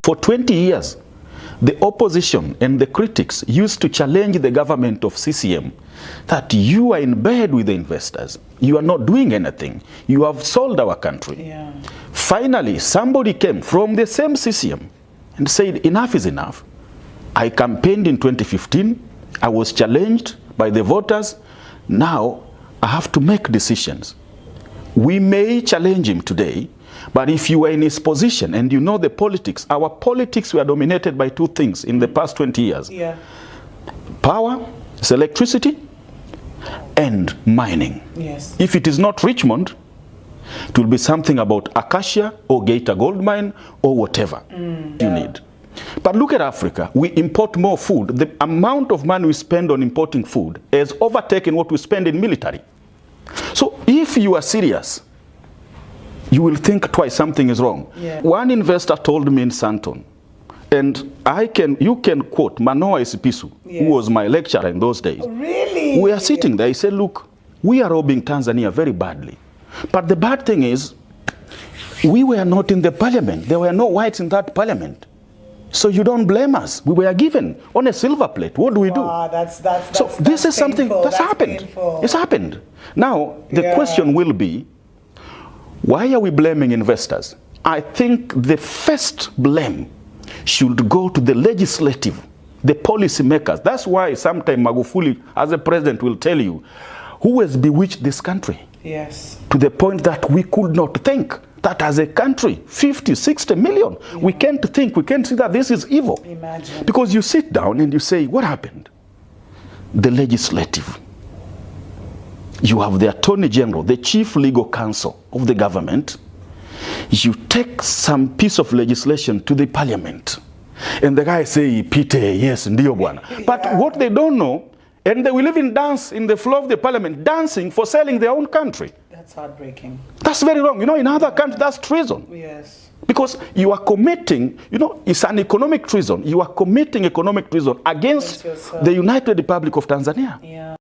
For 20 years, the opposition and the critics used to challenge the government of CCM that you are in bed with the investors. You are not doing anything. You have sold our country. Yeah. Finally, somebody came from the same CCM and said, enough is enough. I campaigned in 2015. I was challenged by the voters. Now I have to make decisions. We may challenge him today, but if you were in his position and you know the politics, our politics were dominated by two things in the past 20 years. Yeah. Power, it's electricity, and mining. Yes. If it is not Richmond, it will be something about Acacia or Geita gold mine or whatever you need. But look at Africa. We import more food. The amount of money we spend on importing food has overtaken what we spend in military. So if you are serious, you will think twice something is wrong. Yeah. One investor told me in Santon, and you can quote Manoa Esipisu, Yes. who was my lecturer in those days. Oh, really? We are sitting there. He said, look, we are robbing Tanzania very badly. But the bad thing is, we were not in the parliament. There were no whites in that parliament. So you don't blame us. We were given on a silver plate. What do we do? So this is something that's happened. Painful. It's happened. Now, the question will be, why are we blaming investors? I think the first blame should go to the legislative, the policy makers. That's why sometimes Magufuli, as a president, will tell you, who has bewitched this country? Yes. To the point that we could not think that as a country, 50, 60 million, we can't think, we can't see that this is evil. Imagine. Because you sit down and you say, what happened? The legislative. You have the Attorney General, the Chief Legal Counsel of the government. You take some piece of legislation to the parliament. And the guy say, Pite, yes, ndiyo bwana. But what they don't know, and they will even dance in the floor of the parliament, dancing for selling their own country. That's heartbreaking. That's very wrong. You know, in other countries, that's treason. Yes. Because you are committing, you know, it's an economic treason. You are committing economic treason against the United Republic of Tanzania. Yeah.